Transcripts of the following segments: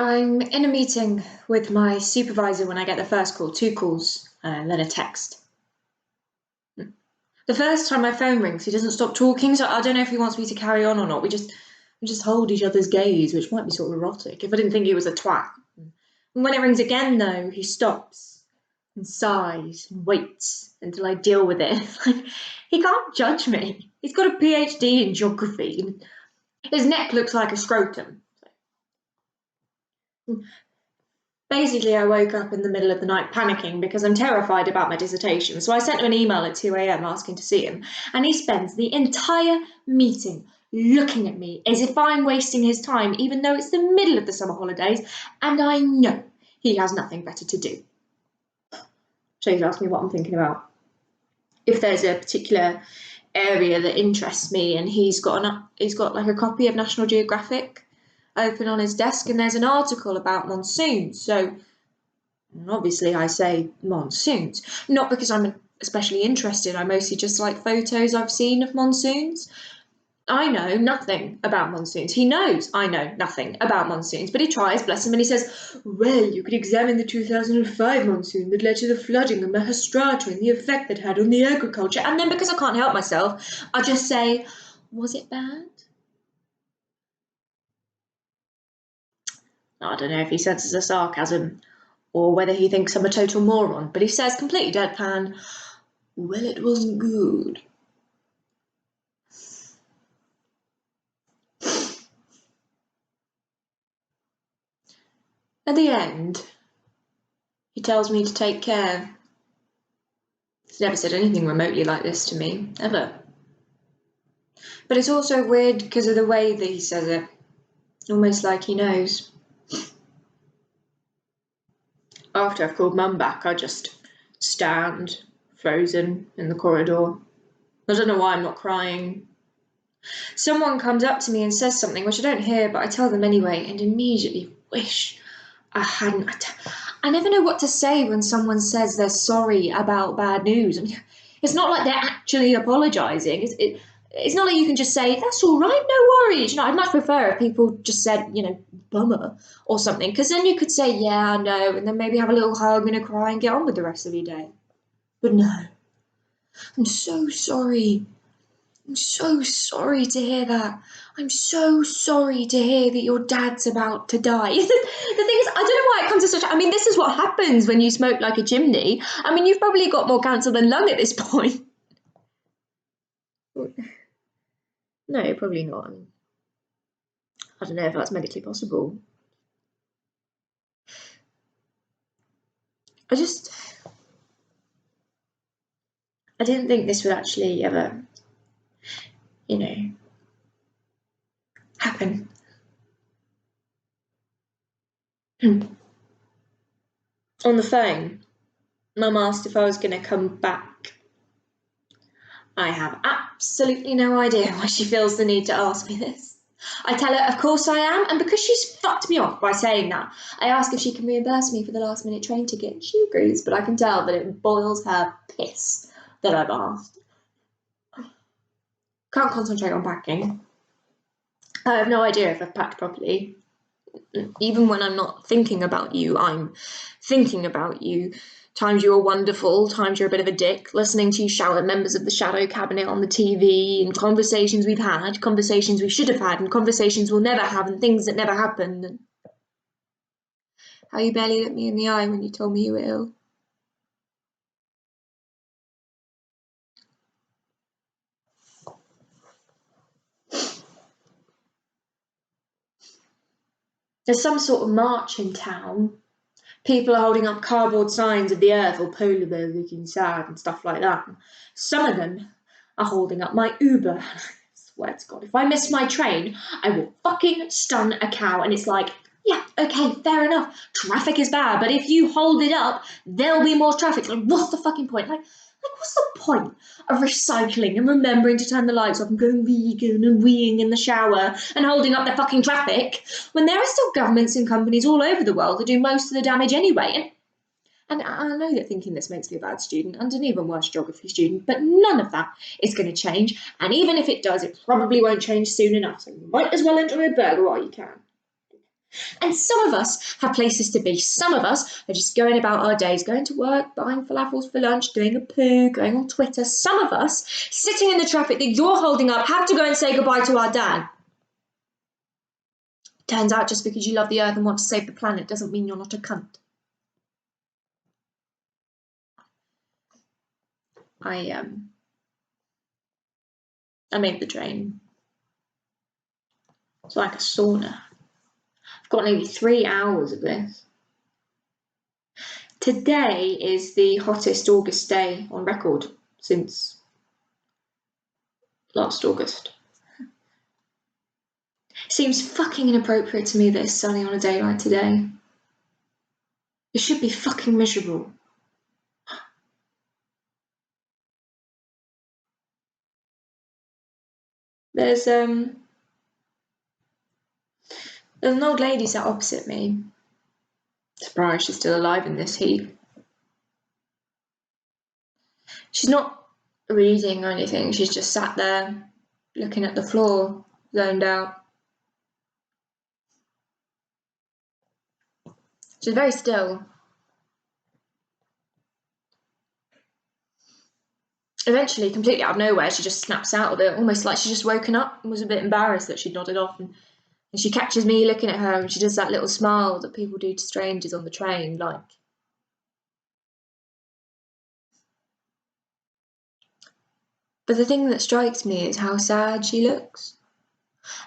I'm in a meeting with my supervisor when I get the first call, two calls, and then a text. The first time my phone rings, he doesn't stop talking, so I don't know if he wants me to carry on or not. We just hold each other's gaze, which might be sort of erotic if I didn't think he was a twat. And when it rings again, though, he stops and sighs and waits until I deal with it. Like, he can't judge me. He's got a PhD in geography, and his neck looks like a scrotum. Basically, I woke up in the middle of the night panicking because I'm terrified about my dissertation, so I sent him an email at 2 a.m. asking to see him, and he spends the entire meeting looking at me as if I'm wasting his time, even though it's the middle of the summer holidays, and I know he has nothing better to do. So he's asking me what I'm thinking about. If there's a particular area that interests me, and he's got like a copy of National Geographic open on his desk, and there's an article about monsoons. So obviously I say monsoons, not because I'm especially interested. I mostly just like photos I've seen of monsoons. I know nothing about monsoons. He knows I know nothing about monsoons, but he tries, bless him, and he says, well, you could examine the 2005 monsoon that led to the flooding of Maharashtra and the effect that had on the agriculture. And then, because I can't help myself, I just say, was it bad? I don't know if he senses a sarcasm or whether he thinks I'm a total moron, but he says completely deadpan, well, it wasn't good. At the end, he tells me to take care. He's never said anything remotely like this to me, ever. But it's also weird because of the way that he says it, almost like he knows. After I've called Mum back, I just stand, frozen, in the corridor. I don't know why I'm not crying. Someone comes up to me and says something, which I don't hear, but I tell them anyway, and immediately wish I hadn't. I never know what to say when someone says they're sorry about bad news. I mean, it's not like they're actually apologising. It's not like you can just say, that's all right, no worries. I'd much prefer if people just said, bummer or something, because then you could say, yeah, I know, and then maybe have a little hug and a cry and get on with the rest of your day. But no, I'm so sorry. I'm so sorry to hear that. I'm so sorry to hear that your dad's about to die. The thing is, I don't know why it comes to such... I mean, this is what happens when you smoke like a chimney. I mean, you've probably got more cancer than lung at this point. No, probably not. I don't know if that's medically possible. I didn't think this would actually ever, happen. On the phone, Mum asked if I was going to come back. I have absolutely no idea why she feels the need to ask me this. I tell her, of course I am, and because she's fucked me off by saying that, I ask if she can reimburse me for the last-minute train ticket. She agrees, but I can tell that it boils her piss that I've asked. Can't concentrate on packing. I have no idea if I've packed properly. Even when I'm not thinking about you, I'm thinking about you. Times you are wonderful, times you're a bit of a dick, listening to you shout at members of the shadow cabinet on the TV, and conversations we've had, conversations we should have had, and conversations we'll never have, and things that never happened, and how you barely looked me in the eye when you told me you were ill. There's some sort of march in town. People are holding up cardboard signs of the earth or polar bear looking sad and stuff like that. Some of them are holding up my Uber. I swear to God, if I miss my train, I will fucking stun a cow. And it's like, yeah, okay, fair enough. Traffic is bad, but if you hold it up, there'll be more traffic. Like, what's the fucking point? Like, what's the point of recycling and remembering to turn the lights off and going vegan and weeing in the shower and holding up the fucking traffic when there are still governments and companies all over the world that do most of the damage anyway? And I know that thinking this makes me a bad student and an even worse geography student, but none of that is going to change. And even if it does, it probably won't change soon enough. So you might as well enjoy a burger while you can. And some of us have places to be. Some of us are just going about our days, going to work, buying falafels for lunch, doing a poo, going on Twitter. Some of us, sitting in the traffic that you're holding up, have to go and say goodbye to our dad. Turns out just because you love the earth and want to save the planet doesn't mean you're not a cunt. I made the train. It's like a sauna. I've got nearly 3 hours of this. Today is the hottest August day on record since last August. Seems fucking inappropriate to me that it's sunny on a day like today. It should be fucking miserable. There's an old lady sat opposite me. Surprised she's still alive in this heat. She's not reading or anything, she's just sat there looking at the floor, zoned out. She's very still. Eventually, completely out of nowhere, she just snaps out of it, almost like she's just woken up and was a bit embarrassed that she'd nodded off. And she catches me looking at her and she does that little smile that people do to strangers on the train, like. But the thing that strikes me is how sad she looks.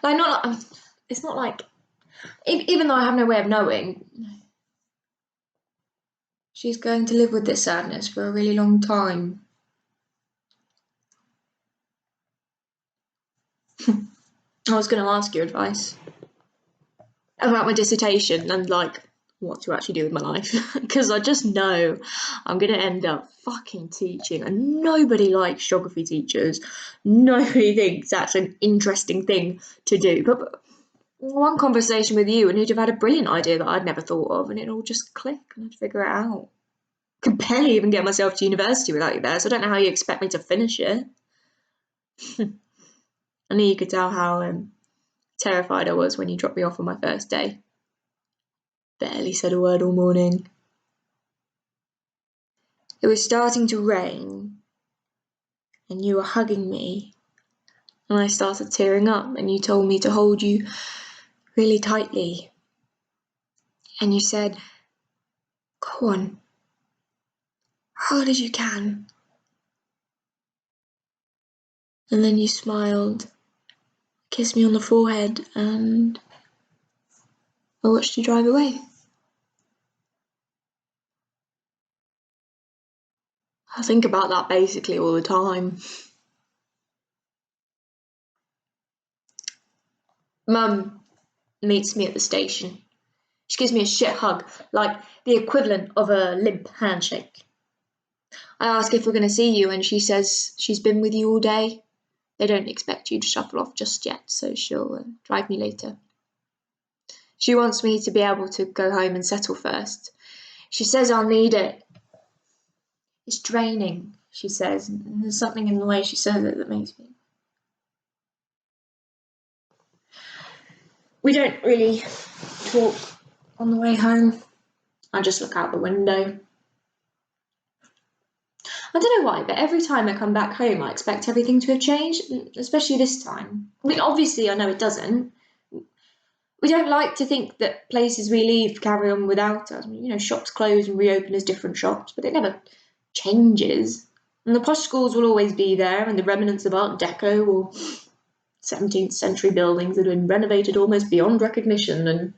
Like, it's not like, even though I have no way of knowing, she's going to live with this sadness for a really long time. I was going to ask your advice about my dissertation and like what to actually do with my life, because I just know I'm going to end up fucking teaching, and nobody likes geography teachers. Nobody thinks that's an interesting thing to do. But one conversation with you and you'd have had a brilliant idea that I'd never thought of, and it'll just click and I'd figure it out. I could barely even get myself to university without you there, so I don't know how you expect me to finish it. I knew you could tell how terrified I was when you dropped me off on my first day. Barely said a word all morning. It was starting to rain, and you were hugging me, and I started tearing up, and you told me to hold you really tightly. And you said, "Go on, hard as you can." And then you smiled, kissed me on the forehead, and I watched you drive away. I think about that basically all the time. Mum meets me at the station. She gives me a shit hug, like the equivalent of a limp handshake. I ask if we're going to see you, and she says she's been with you all day. They don't expect you to shuffle off just yet, so she'll drive me later. She wants me to be able to go home and settle first. She says I'll need it. It's draining, she says, and there's something in the way she says it that makes me. We don't really talk on the way home. I just look out the window. I don't know why, but every time I come back home, I expect everything to have changed, especially this time. I mean, obviously, I know it doesn't. We don't like to think that places we leave carry on without us. I mean, shops close and reopen as different shops, but it never changes. And the posh schools will always be there, and the remnants of Art Deco or 17th century buildings that have been renovated almost beyond recognition, and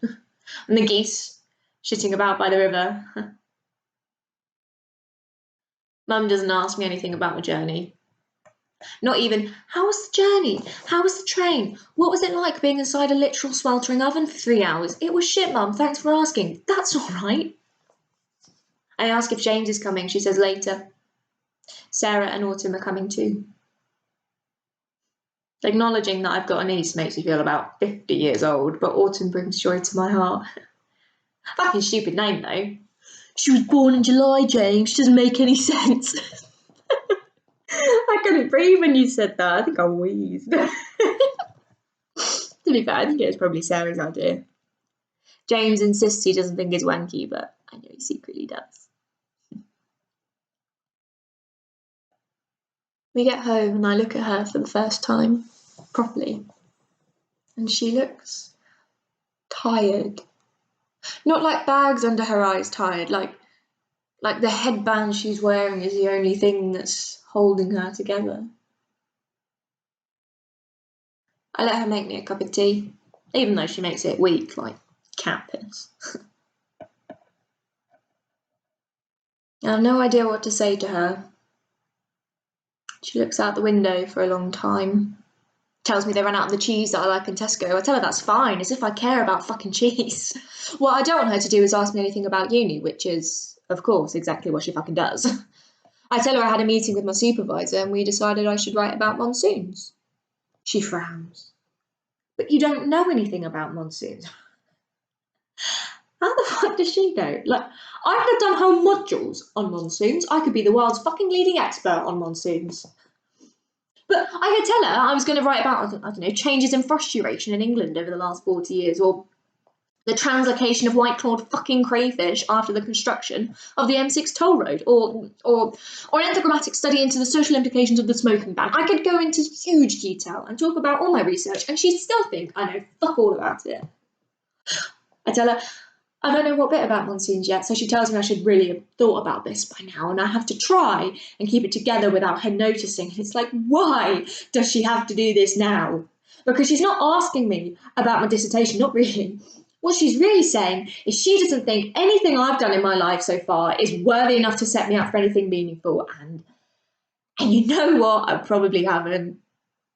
the geese shitting about by the river. Mum doesn't ask me anything about my journey. Not even, how was the journey? How was the train? What was it like being inside a literal sweltering oven for 3 hours? It was shit, Mum, thanks for asking. That's all right. I ask if James is coming. She says later. Sarah and Autumn are coming too. Acknowledging that I've got a niece makes me feel about 50 years old, but Autumn brings joy to my heart. Fucking stupid name, though. She was born in July, James. She doesn't make any sense. I couldn't breathe when you said that. I think I wheezed. To be fair, I think it was probably Sarah's idea. James insists he doesn't think it's wanky, but I know he secretly does. We get home and I look at her for the first time, properly, and she looks tired. Not like bags under her eyes tired, like the headband she's wearing is the only thing that's holding her together. I let her make me a cup of tea, even though she makes it weak, like cat piss. I have no idea what to say to her. She looks out the window for a long time. Tells me they ran out of the cheese that I like in Tesco. I tell her that's fine, as if I care about fucking cheese. What I don't want her to do is ask me anything about uni, which is, of course, exactly what she fucking does. I tell her I had a meeting with my supervisor and we decided I should write about monsoons. She frowns. But you don't know anything about monsoons. How the fuck does she know? Like, I could have done whole modules on monsoons. I could be the world's fucking leading expert on monsoons. But I could tell her I was going to write about, I don't know, changes in frost duration in England over the last 40 years, or the translocation of white-clawed fucking crayfish after the construction of the M6 toll road, or an anthropomorphic study into the social implications of the smoking ban. I could go into huge detail and talk about all my research, and she'd still think I know fuck all about it. I tell her, I don't know what bit about monsoons yet, so she tells me I should really have thought about this by now, and I have to try and keep it together without her noticing. And it's like, why does she have to do this now? Because she's not asking me about my dissertation, not really. What she's really saying is she doesn't think anything I've done in my life so far is worthy enough to set me up for anything meaningful. And you know what? I probably haven't.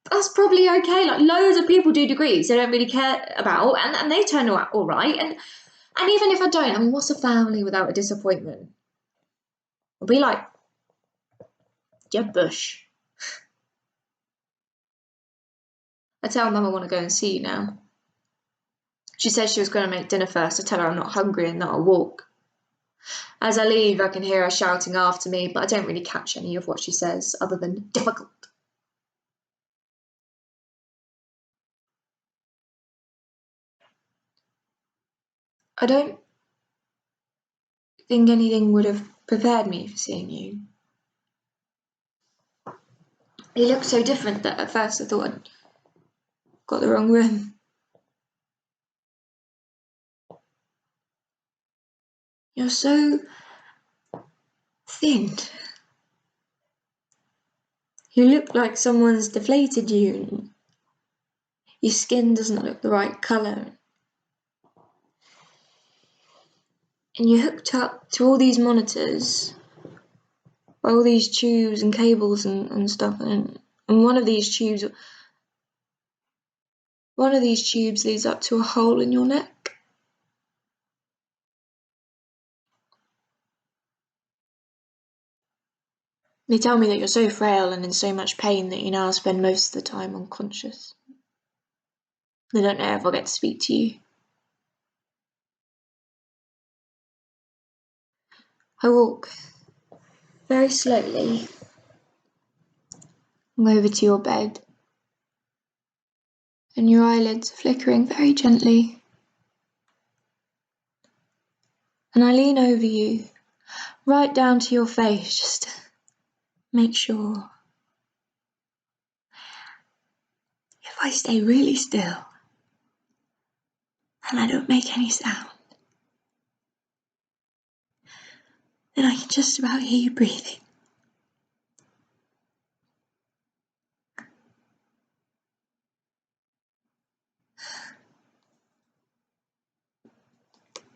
That's probably okay. Like, loads of people do degrees they don't really care about, and they turn out all right. And even if I don't, I mean, what's a family without a disappointment? I'll be like, Jeb Bush. I tell Mum I want to go and see you now. She says she was going to make dinner first. I tell her I'm not hungry and that I'll walk. As I leave, I can hear her shouting after me, but I don't really catch any of what she says, other than difficult. I don't think anything would have prepared me for seeing you. You look so different that at first I thought I'd got the wrong room. You're so thin. You look like someone's deflated you. Your skin doesn't look the right colour. And you're hooked up to all these monitors, all these tubes and cables and stuff, and one of these tubes leads up to a hole in your neck. They tell me that you're so frail and in so much pain that you now spend most of the time unconscious. They don't know if I'll get to speak to you. I walk very slowly over to your bed, and your eyelids are flickering very gently. And I lean over you, right down to your face, just to make sure. If I stay really still, and I don't make any sound, then I can just about hear you breathing.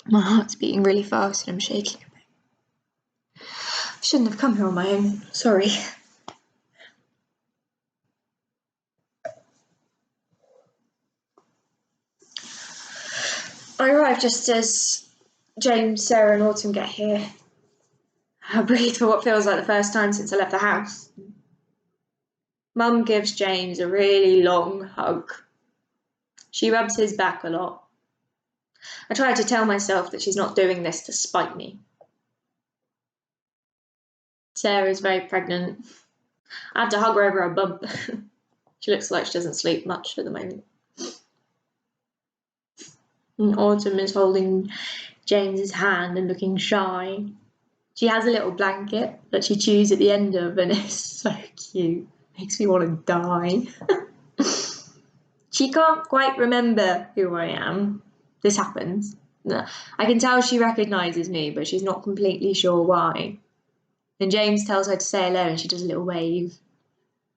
My heart's beating really fast and I'm shaking a bit. I shouldn't have come here on my own, sorry. I arrive just as James, Sarah and Autumn get here. I breathe for what feels like the first time since I left the house. Mum gives James a really long hug. She rubs his back a lot. I try to tell myself that she's not doing this to spite me. Sarah's very pregnant. I have to hug her over her bump. She looks like she doesn't sleep much at the moment. And Autumn is holding James's hand and looking shy. She has a little blanket that she chews at the end of, and it's so cute. Makes me want to die. She can't quite remember who I am. This happens. I can tell she recognises me, but she's not completely sure why. And James tells her to say hello, and she does a little wave.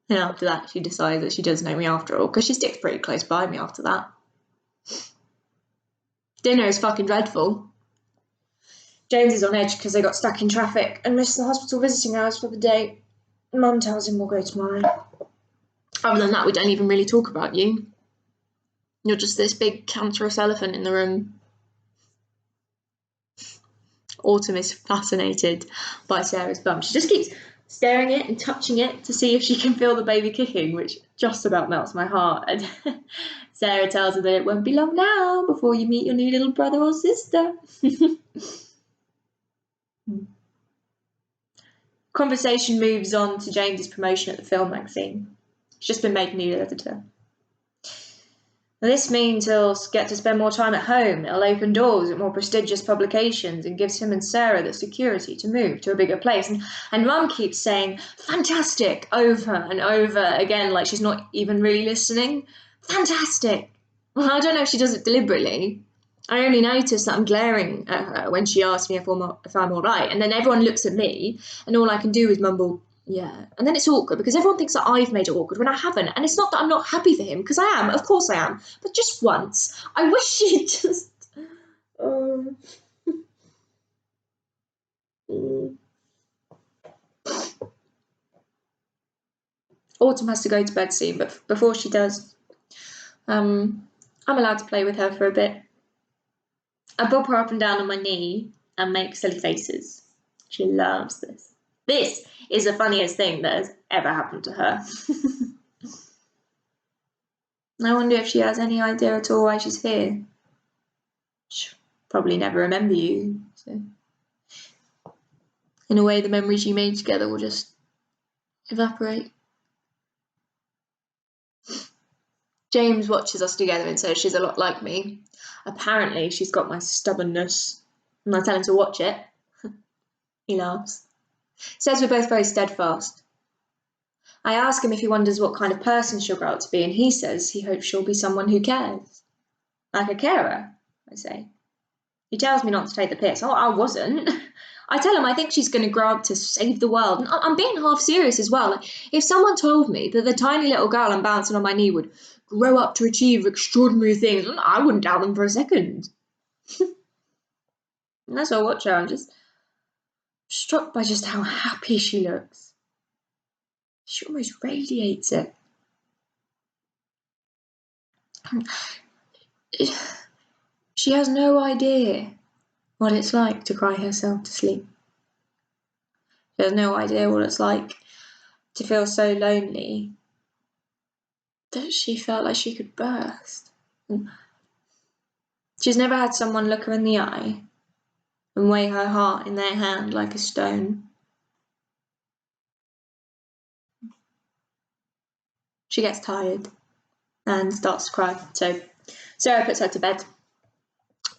And after that, she decides that she does know me after all, because she sticks pretty close by me after that. Dinner is fucking dreadful. James is on edge because they got stuck in traffic and missed the hospital visiting hours for the day. Mum tells him we'll go tomorrow. Other than that, we don't even really talk about you. You're just this big cancerous elephant in the room. Autumn is fascinated by Sarah's bum. She just keeps staring at it and touching it to see if she can feel the baby kicking, which just about melts my heart. And Sarah tells her that it won't be long now before you meet your new little brother or sister. Conversation moves on to James's promotion at the film magazine. He's just been made new editor. Now, this means he'll get to spend more time at home. It'll open doors at more prestigious publications and gives him and Sarah the security to move to a bigger place. And Mum keeps saying, fantastic, over and over again, like she's not even really listening. Fantastic. Well, I don't know if she does it deliberately. I only notice that I'm glaring at her when she asks me if I'm all right. And then everyone looks at me and all I can do is mumble, yeah. And then it's awkward because everyone thinks that I've made it awkward when I haven't. And it's not that I'm not happy for him, because I am. Of course I am. But just once. I wish she'd just... Autumn has to go to bed soon, but before she does, I'm allowed to play with her for a bit. I bob her up and down on my knee and make silly faces. She loves this. This is the funniest thing that has ever happened to her. I wonder if she has any idea at all why she's here. She'll probably never remember you, so in a way the memories you made together will just evaporate. James watches us together and says she's a lot like me. Apparently she's got my stubbornness, and I tell him to watch it. He laughs. Says we're both very steadfast. I ask him if he wonders what kind of person she'll grow up to be, and he says he hopes she'll be someone who cares. Like a carer, I say. He tells me not to take the piss. Oh, I wasn't. I tell him I think she's going to grow up to save the world. And I'm being half serious as well. If someone told me that the tiny little girl I'm bouncing on my knee would grow up to achieve extraordinary things, I wouldn't doubt them for a second. And as I watch her, I'm just struck by just how happy she looks. She almost radiates it. She has no idea what it's like to cry herself to sleep. She has no idea what it's like to feel so lonely that she felt like she could burst. And she's never had someone look her in the eye and weigh her heart in their hand like a stone. She gets tired and starts to cry, so Sarah puts her to bed.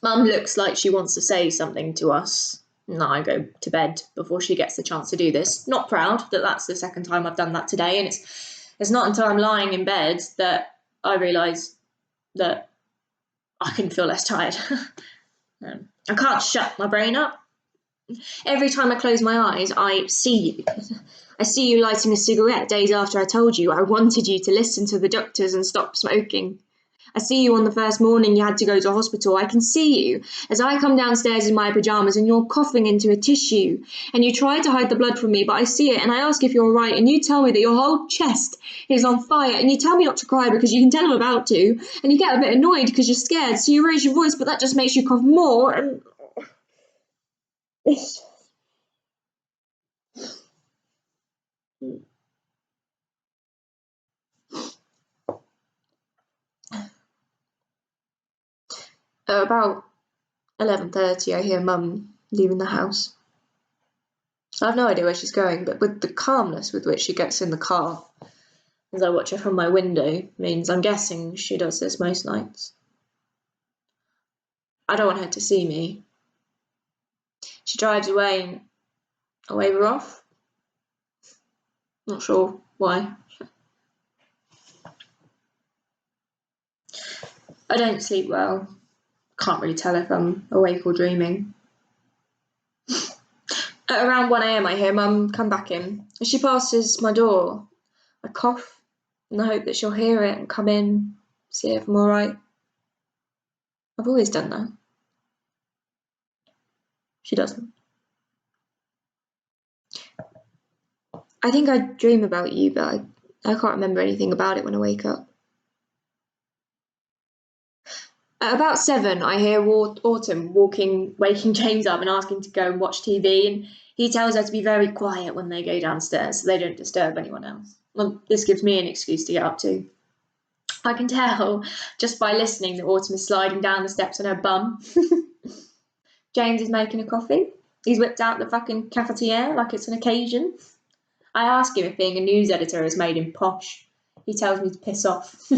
Mum looks like she wants to say something to us. And I go to bed before she gets the chance to do this. Not proud that that's the second time I've done that today, and it's not until I'm lying in bed that I realise that I can feel less tired. I can't shut my brain up. Every time I close my eyes, I see you. I see you lighting a cigarette days after I told you I wanted you to listen to the doctors and stop smoking. I see you on the first morning you had to go to hospital. I can see you as I come downstairs in my pyjamas and you're coughing into a tissue. And you try to hide the blood from me, but I see it and I ask if you're all right. And you tell me that your whole chest is on fire. And you tell me not to cry because you can tell I'm about to. And you get a bit annoyed because you're scared. So you raise your voice, but that just makes you cough more. And about 11:30, I hear Mum leaving the house. I have no idea where she's going, but with the calmness with which she gets in the car as I watch her from my window means I'm guessing she does this most nights. I don't want her to see me. She drives away and I wave her off. Not sure why. I don't sleep well. Can't really tell if I'm awake or dreaming. At around 1 a.m. I hear Mum come back in. As she passes my door, I cough in the hope that she'll hear it and come in, see if I'm alright. I've always done that. She doesn't. I think I dream about you, but I can't remember anything about it when I wake up. At about 7, I hear Autumn waking James up and asking to go and watch TV, and he tells her to be very quiet when they go downstairs so they don't disturb anyone else. Well, this gives me an excuse to get up too. I can tell just by listening that Autumn is sliding down the steps on her bum. James is making a coffee. He's whipped out the fucking cafetiere like it's an occasion. I ask him if being a news editor has made him posh. He tells me to piss off.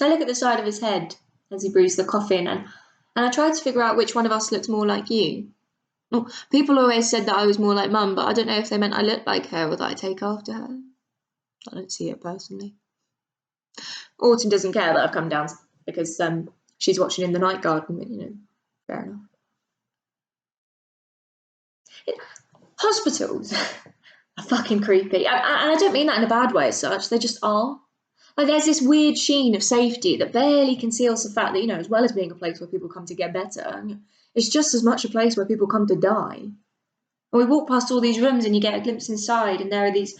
I look at the side of his head as he brews the coffee and I try to figure out which one of us looks more like you. Well, people always said that I was more like Mum, but I don't know if they meant I look like her or that I take after her. I don't see it personally. Autumn doesn't care that I've come down because she's watching in the night garden, but, fair enough. Hospitals are fucking creepy. And I don't mean that in a bad way as such, they just are. Like, there's this weird sheen of safety that barely conceals the fact that, as well as being a place where people come to get better, it's just as much a place where people come to die. And we walk past all these rooms and you get a glimpse inside and there are these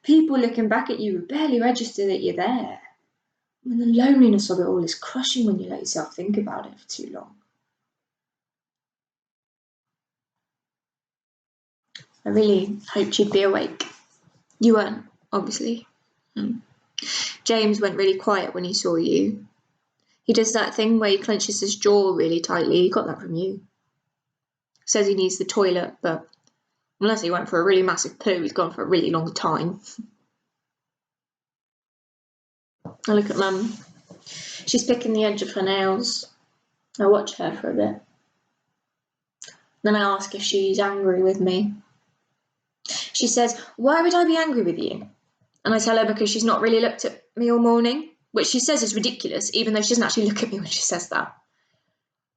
people looking back at you who barely register that you're there. And the loneliness of it all is crushing when you let yourself think about it for too long. I really hoped you'd be awake. You weren't, obviously. James went really quiet when he saw you. He does that thing where he clenches his jaw really tightly. He got that from you. Says he needs the toilet, but unless he went for a really massive poo, he's gone for a really long time. I look at Mum. She's picking the edge of her nails. I watch her for a bit. Then I ask if she's angry with me. She says, "Why would I be angry with you?" And I tell her because she's not really looked at me all morning, which she says is ridiculous, even though she doesn't actually look at me when she says that.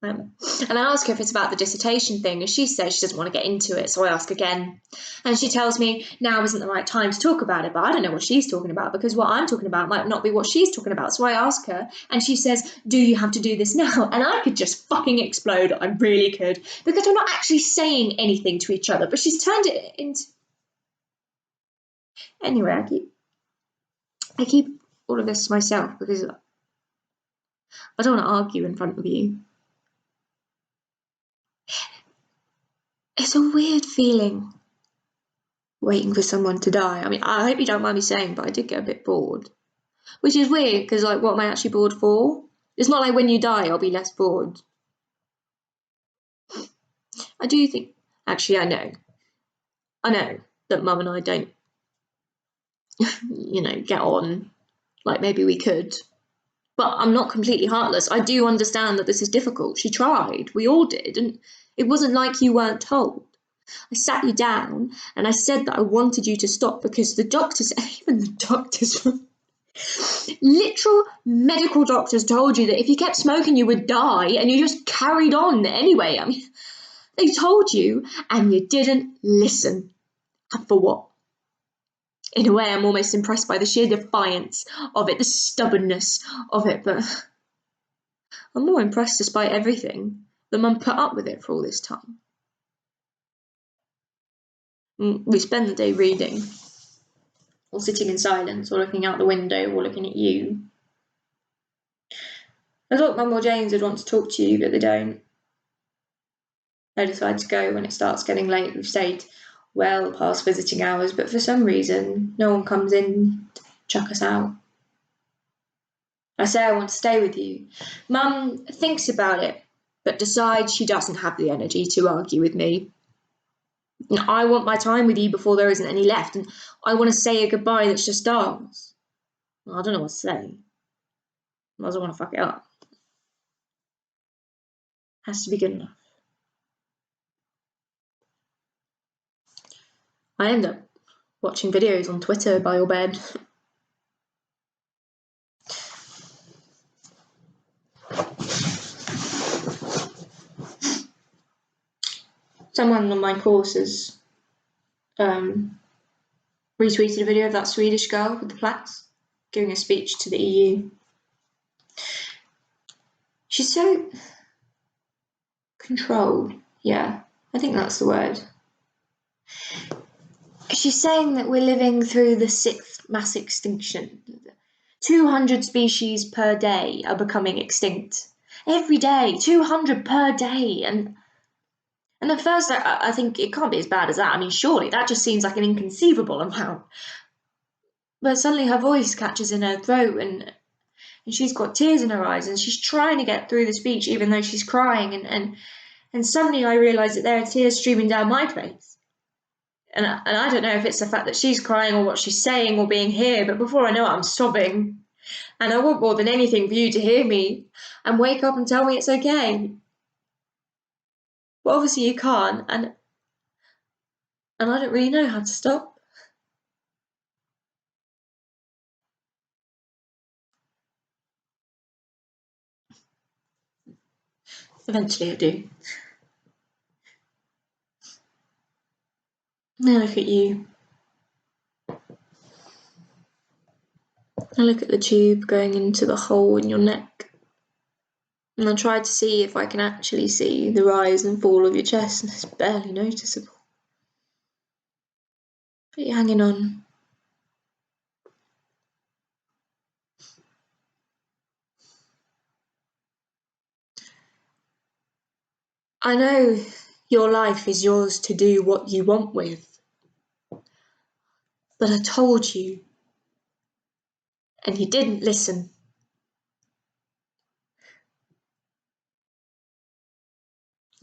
And I ask her if it's about the dissertation thing, and she says she doesn't want to get into it, so I ask again. And she tells me now isn't the right time to talk about it, but I don't know what she's talking about, because what I'm talking about might not be what she's talking about. So I ask her, and she says, "Do you have to do this now?" And I could just fucking explode. I really could, because we're not actually saying anything to each other, but she's turned it into... Anyway, I keep all of this to myself because I don't want to argue in front of you. It's a weird feeling, waiting for someone to die. I mean, I hope you don't mind me saying, but I did get a bit bored. Which is weird, because, what am I actually bored for? It's not like when you die, I'll be less bored. I do think... Actually, I know that Mum and I don't, get on like maybe we could. But I'm not completely heartless. I do understand that this is difficult. She tried. We all did. And it wasn't like you weren't told. I sat you down and I said that I wanted you to stop because the doctors, even the doctors, literal medical doctors told you that if you kept smoking you would die, and you just carried on anyway. I mean, they told you and you didn't listen. And for what? In a way, I'm almost impressed by the sheer defiance of it, the stubbornness of it, but I'm more impressed despite everything that Mum put up with it for all this time. We spend the day reading, or sitting in silence, or looking out the window, or looking at you. I thought Mum or James would want to talk to you, but they don't. They decide to go when it starts getting late. We've stayed well past visiting hours, but for some reason, no one comes in to chuck us out. I say I want to stay with you. Mum thinks about it, but decides she doesn't have the energy to argue with me. I want my time with you before there isn't any left, and I want to say a goodbye that's just ours. I don't know what to say. I don't want to fuck it up. has to be good enough. I end up watching videos on Twitter by your bed. Someone on my course has retweeted a video of that Swedish girl with the plaques giving a speech to the EU. She's so controlled. Yeah, I think that's the word. She's saying that we're living through the 6th mass extinction. 200 species per day are becoming extinct. Every day, 200 per day. And at first, I think it can't be as bad as that. I mean, surely that just seems like an inconceivable amount. But suddenly her voice catches in her throat and she's got tears in her eyes and she's trying to get through the speech even though she's crying. And suddenly I realise that there are tears streaming down my face. And I don't know if it's the fact that she's crying or what she's saying or being here, but before I know it, I'm sobbing. And I want more than anything for you to hear me and wake up and tell me it's okay. But obviously you can't, and I don't really know how to stop. Eventually I do. And I look at you. I look at the tube going into the hole in your neck. And I try to see if I can actually see the rise and fall of your chest, and it's barely noticeable. But you're hanging on. I know your life is yours to do what you want with. But I told you, and you didn't listen.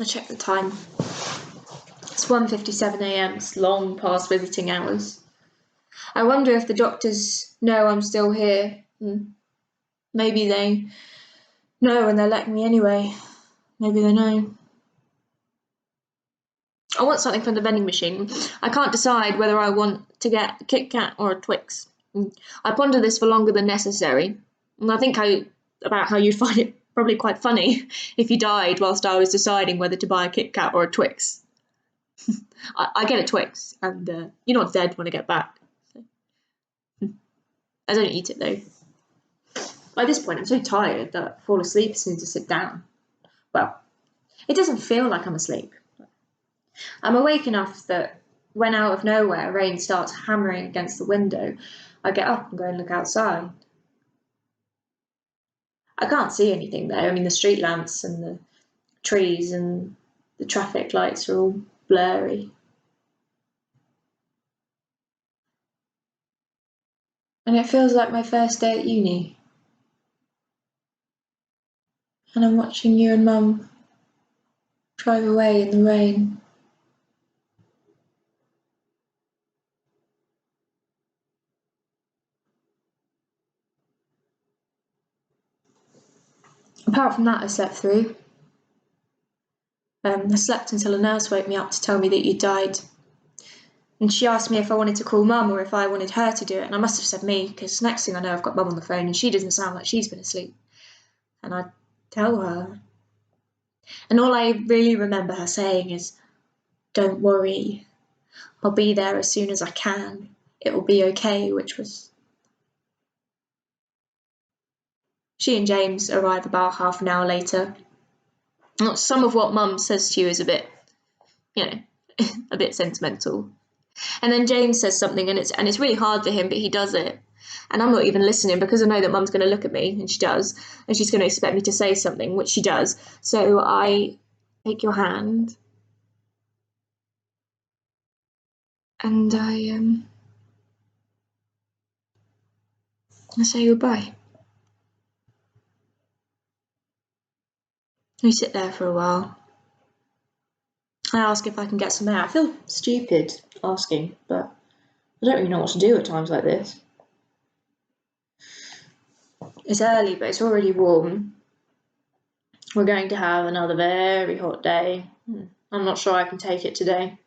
I checked the time. It's 1:57 a.m. It's long past visiting hours. I wonder if the doctors know I'm still here. Maybe they know and they're letting me anyway. Maybe they know. I want something from the vending machine. I can't decide whether I want to get a Kit Kat or a Twix. I ponder this for longer than necessary. And I think about how you'd find it probably quite funny if you died whilst I was deciding whether to buy a Kit Kat or a Twix. I get a Twix, and you're not dead when I get back. I don't eat it though. By this point, I'm so tired that I fall asleep as soon as I sit down. Well, it doesn't feel like I'm asleep. I'm awake enough that when out of nowhere rain starts hammering against the window, I get up and go and look outside. I can't see anything though. I mean, the street lamps and the trees and the traffic lights are all blurry. And it feels like my first day at uni. And I'm watching you and Mum drive away in the rain. Apart from that, I slept through. I slept until a nurse woke me up to tell me that you died. And she asked me if I wanted to call Mum or if I wanted her to do it. And I must have said me, because next thing I know, I've got Mum on the phone and she doesn't sound like she's been asleep. And I tell her. And all I really remember her saying is, "Don't worry, I'll be there as soon as I can. It will be okay," which was... She and James arrive about half an hour later. Some of what Mum says to you is a bit, a bit sentimental. And then James says something and it's really hard for him, but he does it. And I'm not even listening because I know that Mum's going to look at me, and she does, and she's going to expect me to say something, which she does. So I take your hand and I say goodbye. We sit there for a while. I ask if I can get some air. I feel stupid asking, but I don't really know what to do at times like this. It's early, but it's already warm. We're going to have another very hot day. I'm not sure I can take it today.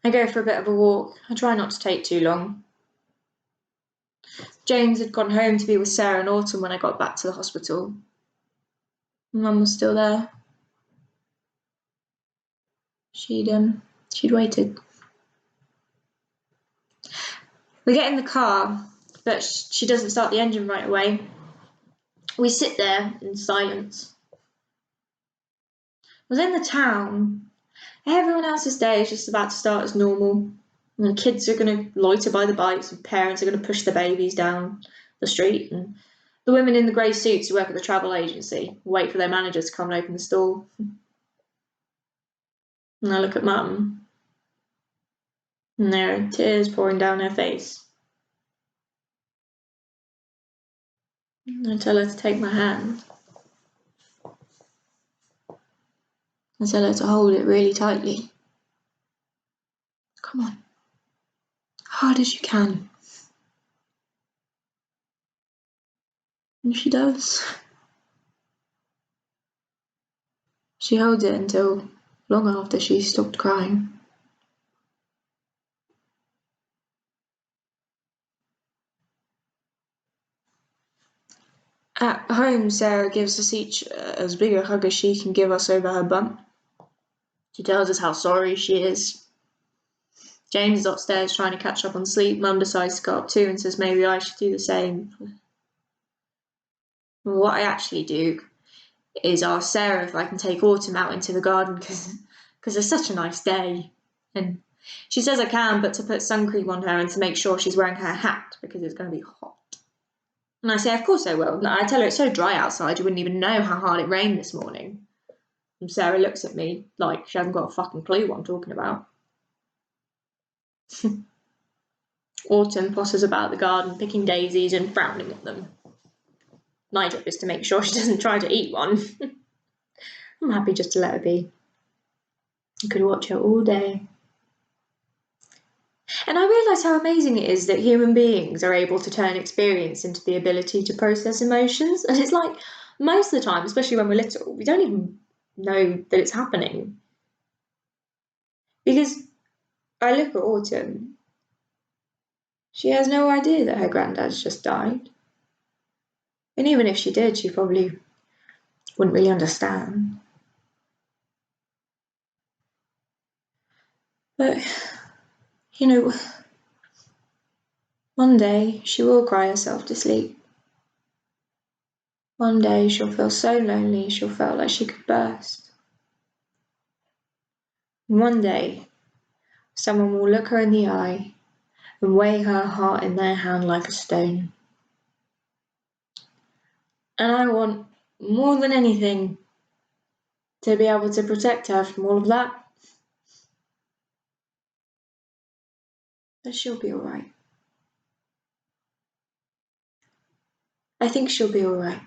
I go for a bit of a walk. I try not to take too long. James had gone home to be with Sarah and Autumn when I got back to the hospital. Mum was still there. She'd waited. We get in the car, but she doesn't start the engine right away. We sit there in silence. I was in the town. Everyone else's day is just about to start as normal. And the kids are going to loiter by the bikes, and parents are going to push the babies down the street, and the women in the grey suits who work at the travel agency wait for their managers to come and open the store. And I look at Mum, and there are tears pouring down her face. I tell her to take my hand. I tell her to hold it really tightly. Come on, hard as you can. And she does. She holds it until long after she stopped crying. At home, Sarah gives us each as big a hug as she can give us over her bump. She tells us how sorry she is. James is upstairs trying to catch up on sleep. Mum decides to go up too and says maybe I should do the same. What I actually do is ask Sarah if I can take Autumn out into the garden because it's such a nice day. And she says I can, but to put sun cream on her and to make sure she's wearing her hat because it's going to be hot. And I say, of course I will. I tell her it's so dry outside you wouldn't even know how hard it rained this morning. And Sarah looks at me like she hasn't got a fucking clue what I'm talking about. Autumn potters about the garden, picking daisies and frowning at them. My job is to make sure she doesn't try to eat one. I'm happy just to let her be. I could watch her all day. And I realise how amazing it is that human beings are able to turn experience into the ability to process emotions. And it's like, most of the time, especially when we're little, we don't even know that it's happening. Because I look at Autumn, she has no idea that her granddad's just died. And even if she did, she probably wouldn't really understand. But, you know, one day she will cry herself to sleep. One day she'll feel so lonely she'll feel like she could burst. And one day someone will look her in the eye and weigh her heart in their hand like a stone. And I want, more than anything, to be able to protect her from all of that. But she'll be alright. I think she'll be alright.